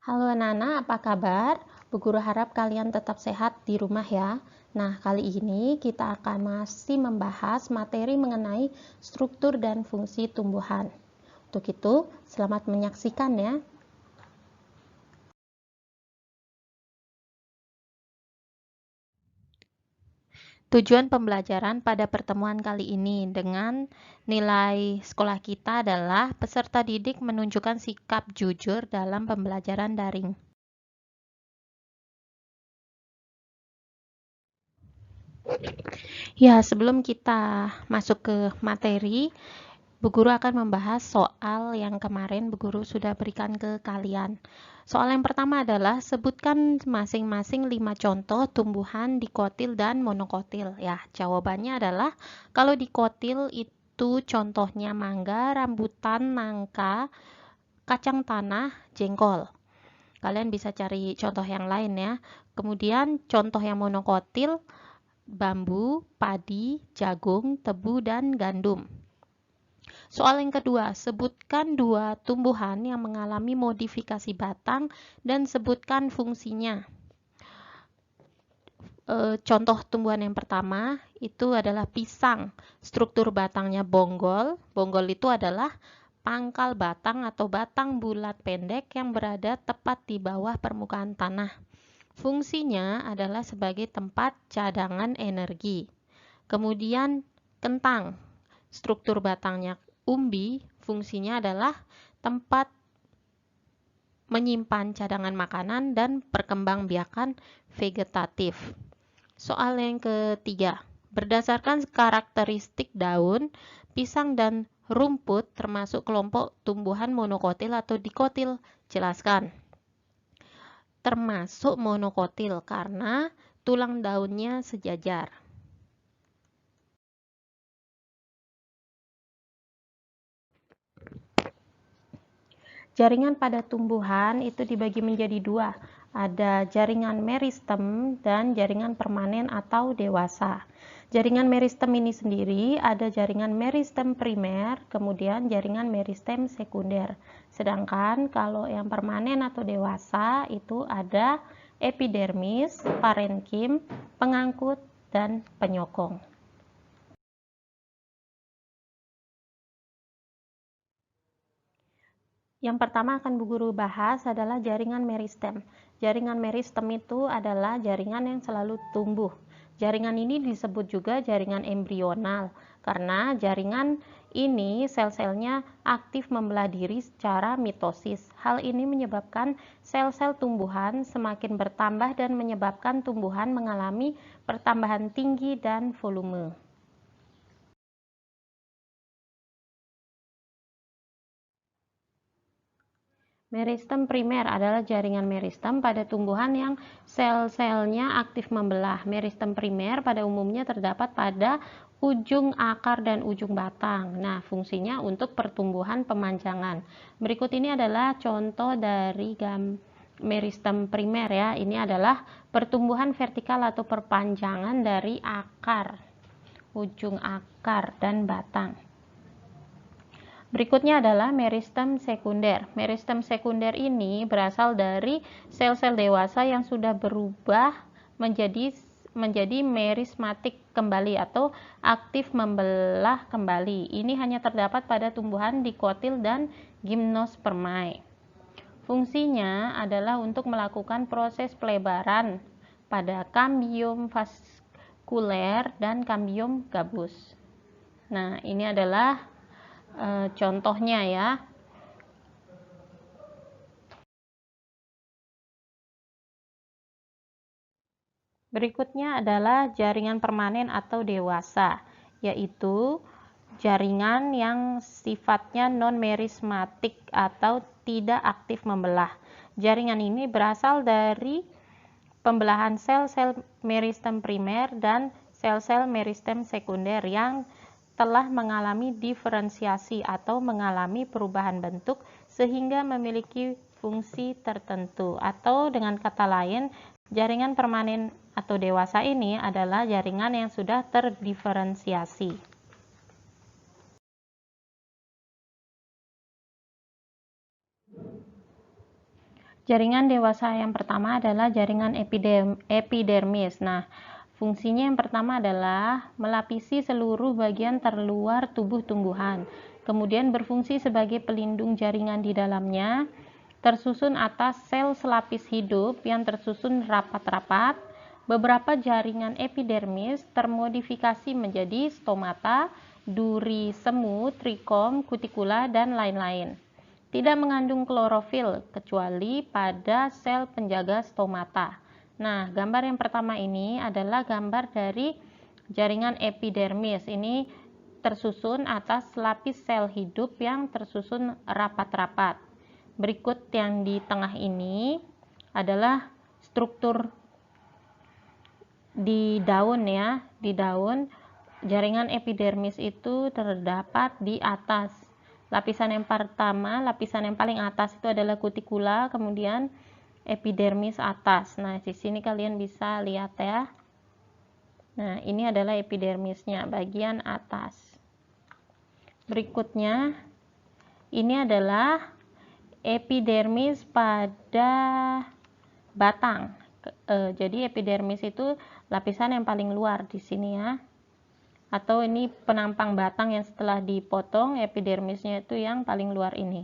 Halo anak-anak, apa kabar? Bu Guru harap kalian tetap sehat di rumah ya. Nah, kali ini kita akan masih membahas materi mengenai struktur dan fungsi tumbuhan. Untuk itu, selamat menyaksikan ya. Tujuan pembelajaran pada pertemuan kali ini dengan nilai sekolah kita adalah peserta didik menunjukkan sikap jujur dalam pembelajaran daring. Ya, sebelum kita masuk ke materi, Bu Guru akan membahas soal yang kemarin Bu Guru sudah berikan ke kalian. Soal yang pertama adalah sebutkan masing-masing 5 contoh tumbuhan dikotil dan monokotil. Ya, jawabannya adalah kalau dikotil itu contohnya mangga, rambutan, nangka, kacang tanah, jengkol. Kalian bisa cari contoh yang lain ya. Kemudian contoh yang monokotil bambu, padi, jagung, tebu, dan gandum. Soal yang kedua, sebutkan 2 tumbuhan yang mengalami modifikasi batang dan sebutkan fungsinya. Contoh tumbuhan yang pertama itu adalah pisang. Struktur batangnya bonggol. Bonggol itu adalah pangkal batang atau batang bulat pendek yang berada tepat di bawah permukaan tanah. Fungsinya adalah sebagai tempat cadangan energi. Kemudian kentang. Struktur batangnya umbi, fungsinya adalah tempat menyimpan cadangan makanan dan perkembangbiakan vegetatif. Soal yang ketiga, berdasarkan karakteristik daun, pisang dan rumput termasuk kelompok tumbuhan monokotil atau dikotil. Jelaskan. Termasuk monokotil karena tulang daunnya sejajar. Jaringan pada tumbuhan itu dibagi menjadi 2. Ada jaringan meristem dan jaringan permanen atau dewasa. Jaringan meristem ini sendiri ada jaringan meristem primer, kemudian jaringan meristem sekunder. Sedangkan kalau yang permanen atau dewasa itu ada epidermis, parenkim, pengangkut, dan penyokong. Yang pertama akan Bu Guru bahas adalah jaringan meristem. Jaringan meristem itu adalah jaringan yang selalu tumbuh. Jaringan ini disebut juga jaringan embrional karena jaringan ini sel-selnya aktif membelah diri secara mitosis. Hal ini menyebabkan sel-sel tumbuhan semakin bertambah dan menyebabkan tumbuhan mengalami pertambahan tinggi dan volume. Meristem primer adalah jaringan meristem pada tumbuhan yang sel-selnya aktif membelah. Meristem primer pada umumnya terdapat pada ujung akar dan ujung batang. Nah, fungsinya untuk pertumbuhan pemanjangan. Berikut ini adalah contoh dari meristem primer ya. Ini adalah pertumbuhan vertikal atau perpanjangan dari akar, ujung akar dan batang. Berikutnya adalah meristem sekunder. Meristem sekunder ini berasal dari sel-sel dewasa yang sudah berubah menjadi merismatik kembali atau aktif membelah kembali. Ini hanya terdapat pada tumbuhan dikotil dan gymnospermae. Fungsinya adalah untuk melakukan proses pelebaran pada kambium vaskuler dan kambium gabus. Nah, ini adalah contohnya ya. Berikutnya adalah jaringan permanen atau dewasa, yaitu jaringan yang sifatnya non-merismatik atau tidak aktif membelah. Jaringan ini berasal dari pembelahan sel-sel meristem primer dan sel-sel meristem sekunder yang telah mengalami diferensiasi atau mengalami perubahan bentuk sehingga memiliki fungsi tertentu, atau dengan kata lain, jaringan permanen atau dewasa ini adalah jaringan yang sudah terdiferensiasi. Jaringan dewasa yang pertama adalah jaringan epidermis. Nah, fungsinya yang pertama adalah melapisi seluruh bagian terluar tubuh tumbuhan, kemudian berfungsi sebagai pelindung jaringan di dalamnya, tersusun atas sel selapis hidup yang tersusun rapat-rapat. Beberapa jaringan epidermis termodifikasi menjadi stomata, duri semu, trikom, kutikula, dan lain-lain. Tidak mengandung klorofil kecuali pada sel penjaga stomata. Nah, gambar yang pertama ini adalah gambar dari jaringan epidermis. Ini tersusun atas lapis sel hidup yang tersusun rapat-rapat. Berikut yang di tengah ini adalah struktur di daun ya. Di daun jaringan epidermis itu terdapat di atas. Lapisan yang pertama, lapisan yang paling atas itu adalah kutikula, kemudian epidermis atas. Nah, di sini kalian bisa lihat ya. Nah, ini adalah epidermisnya, bagian atas. Berikutnya, ini adalah epidermis pada batang. Jadi epidermis itu lapisan yang paling luar di sini ya. Atau ini penampang batang yang setelah dipotong, epidermisnya itu yang paling luar ini.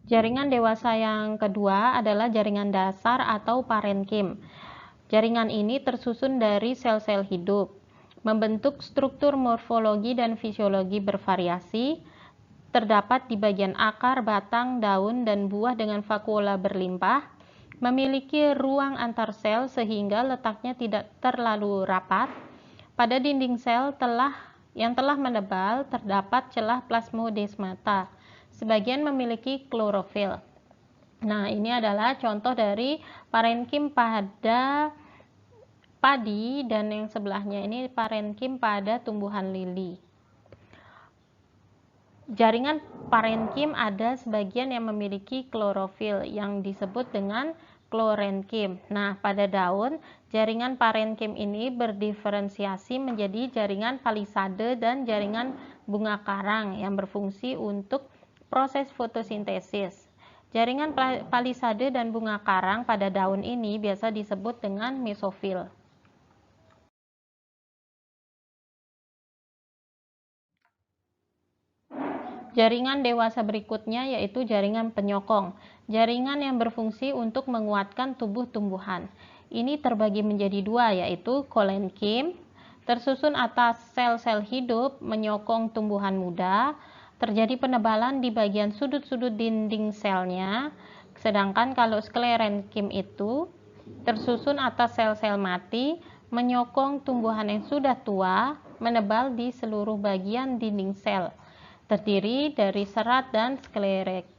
Jaringan dewasa yang kedua adalah jaringan dasar atau parenkim. Jaringan ini tersusun dari sel-sel hidup, membentuk struktur morfologi dan fisiologi bervariasi, terdapat di bagian akar, batang, daun, dan buah dengan vakuola berlimpah, memiliki ruang antar sel sehingga letaknya tidak terlalu rapat. Pada dinding sel yang telah menebal terdapat celah plasmodesmata. Sebagian memiliki klorofil. Nah, ini adalah contoh dari parenkim pada padi dan yang sebelahnya ini parenkim pada tumbuhan lili. Jaringan parenkim ada sebagian yang memiliki klorofil yang disebut dengan klorenkim. Nah, pada daun, jaringan parenkim ini berdiferensiasi menjadi jaringan palisade dan jaringan bunga karang yang berfungsi untuk proses fotosintesis. Jaringan palisade dan bunga karang pada daun ini biasa disebut dengan mesofil. Jaringan dewasa berikutnya yaitu jaringan penyokong, jaringan yang berfungsi untuk menguatkan tubuh tumbuhan. Ini terbagi menjadi dua, yaitu kolenkim, tersusun atas sel-sel hidup, menyokong tumbuhan muda, terjadi penebalan di bagian sudut-sudut dinding selnya, sedangkan kalau sklerenkim itu tersusun atas sel-sel mati, menyokong tumbuhan yang sudah tua, menebal di seluruh bagian dinding sel. Terdiri dari serat dan sklerate.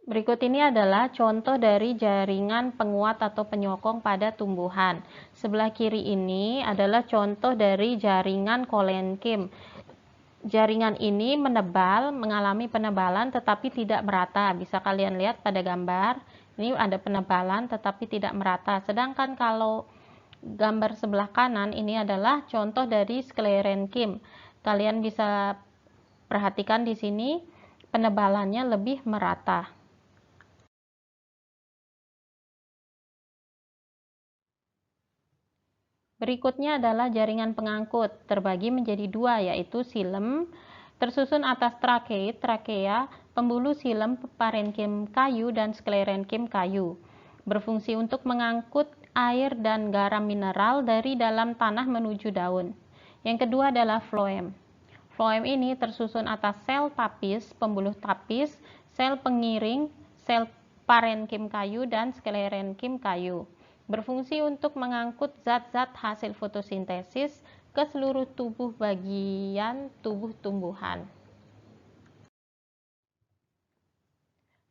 Berikut ini adalah contoh dari jaringan penguat atau penyokong pada tumbuhan. Sebelah kiri ini adalah contoh dari jaringan kolenkim. Jaringan ini mengalami penebalan tetapi tidak merata. Bisa kalian lihat pada gambar, ini ada penebalan tetapi tidak merata. Sedangkan kalau gambar sebelah kanan ini adalah contoh dari sklerenkim. Kalian bisa perhatikan di sini penebalannya lebih merata. Berikutnya adalah jaringan pengangkut, terbagi menjadi dua, yaitu silem, tersusun atas trakea, pembuluh silem, parenkim kayu, dan sklerenkim kayu. Berfungsi untuk mengangkut air dan garam mineral dari dalam tanah menuju daun. Yang kedua adalah floem. Floem ini tersusun atas sel tapis, pembuluh tapis, sel pengiring, sel parenkim kayu, dan sklerenkim kayu. Berfungsi untuk mengangkut zat-zat hasil fotosintesis ke seluruh bagian tubuh tumbuhan.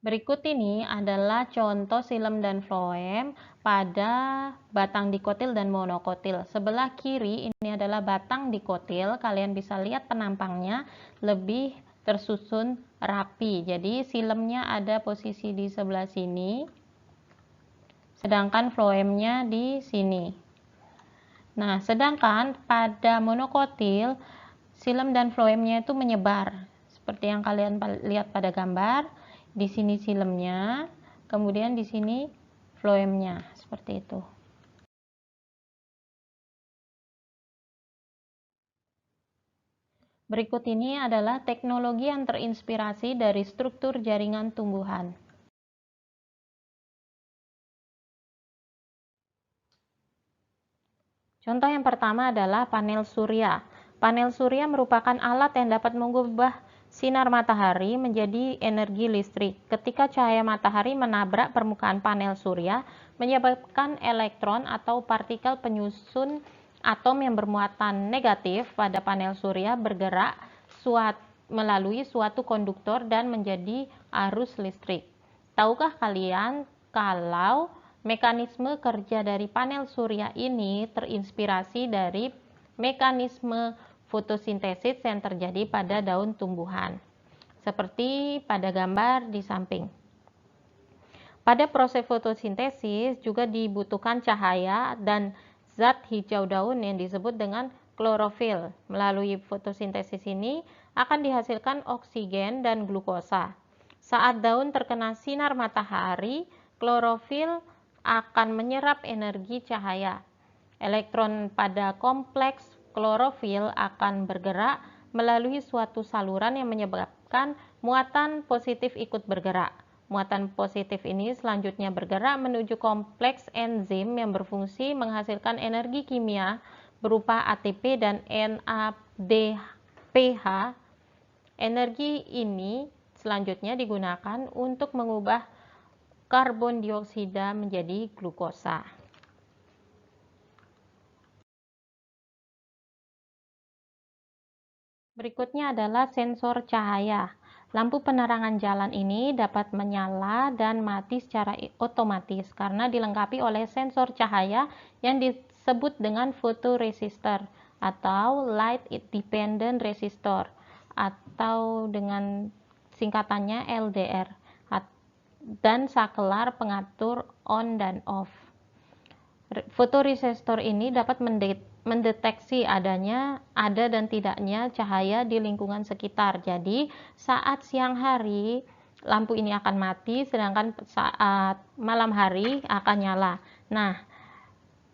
Berikut ini adalah contoh silem dan floem pada batang dikotil dan monokotil. Sebelah kiri ini adalah batang dikotil, kalian bisa lihat penampangnya lebih tersusun rapi. Jadi silemnya ada posisi di sebelah sini, sedangkan floemnya di sini. Nah, sedangkan pada monokotil, silem dan floemnya itu menyebar. Seperti yang kalian lihat pada gambar, di sini silemnya, kemudian di sini floemnya, seperti itu. Berikut ini adalah teknologi yang terinspirasi dari struktur jaringan tumbuhan. Contoh yang pertama adalah panel surya. Panel surya merupakan alat yang dapat mengubah sinar matahari menjadi energi listrik. Ketika cahaya matahari menabrak permukaan panel surya, menyebabkan elektron atau partikel penyusun atom yang bermuatan negatif pada panel surya bergerak melalui suatu konduktor dan menjadi arus listrik. Tahukah kalian kalau mekanisme kerja dari panel surya ini terinspirasi dari mekanisme fotosintesis yang terjadi pada daun tumbuhan, seperti pada gambar di samping. Pada proses fotosintesis juga dibutuhkan cahaya dan zat hijau daun yang disebut dengan klorofil. Melalui fotosintesis ini akan dihasilkan oksigen dan glukosa. Saat daun terkena sinar matahari, klorofil akan menyerap energi cahaya. Elektron pada kompleks klorofil akan bergerak melalui suatu saluran yang menyebabkan muatan positif ikut bergerak. Muatan positif ini selanjutnya bergerak menuju kompleks enzim yang berfungsi menghasilkan energi kimia berupa ATP dan NADPH. Energi ini selanjutnya digunakan untuk mengubah karbon dioksida menjadi glukosa. Berikutnya adalah sensor cahaya. Lampu penerangan jalan ini dapat menyala dan mati secara otomatis karena dilengkapi oleh sensor cahaya yang disebut dengan photoresistor atau light dependent resistor atau dengan singkatannya LDR dan sakelar pengatur on dan off. Fotoresistor ini dapat mendeteksi ada dan tidaknya cahaya di lingkungan sekitar. Jadi, saat siang hari lampu ini akan mati, sedangkan saat malam hari akan nyala. Nah,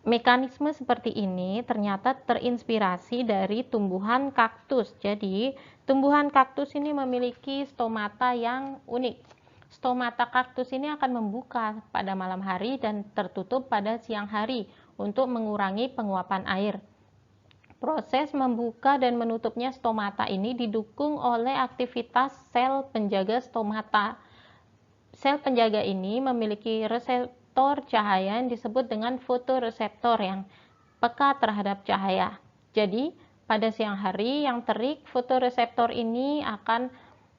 mekanisme seperti ini ternyata terinspirasi dari tumbuhan kaktus. Jadi, tumbuhan kaktus ini memiliki stomata yang unik. Stomata kaktus ini akan membuka pada malam hari dan tertutup pada siang hari untuk mengurangi penguapan air. Proses membuka dan menutupnya stomata ini didukung oleh aktivitas sel penjaga stomata. Sel penjaga ini memiliki reseptor cahaya yang disebut dengan fotoreseptor yang peka terhadap cahaya. Jadi, pada siang hari yang terik, fotoreseptor ini akan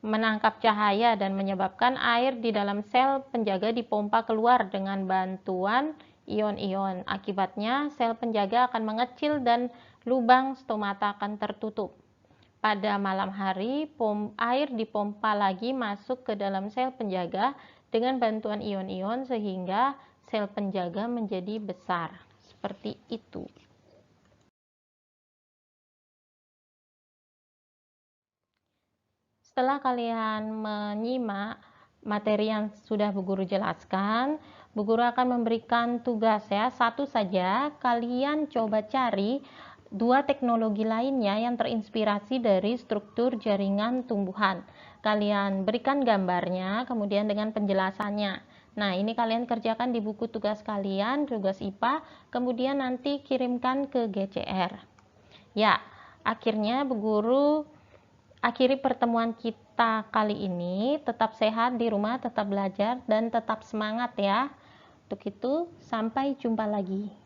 menangkap cahaya dan menyebabkan air di dalam sel penjaga dipompa keluar dengan bantuan ion-ion. Akibatnya, sel penjaga akan mengecil dan lubang stomata akan tertutup. Pada malam hari, air dipompa lagi masuk ke dalam sel penjaga dengan bantuan ion-ion sehingga sel penjaga menjadi besar. Seperti itu. Setelah kalian menyimak materi yang sudah Bu Guru jelaskan, Bu Guru akan memberikan tugas ya, satu saja. Kalian coba cari dua teknologi lainnya yang terinspirasi dari struktur jaringan tumbuhan. Kalian berikan gambarnya, kemudian dengan penjelasannya. Nah, ini kalian kerjakan di buku tugas kalian, tugas IPA, kemudian nanti kirimkan ke GCR. Ya, akhirnya Bu Guru akhiri pertemuan kita kali ini. Tetap sehat di rumah, tetap belajar, dan tetap semangat ya. Untuk itu, sampai jumpa lagi.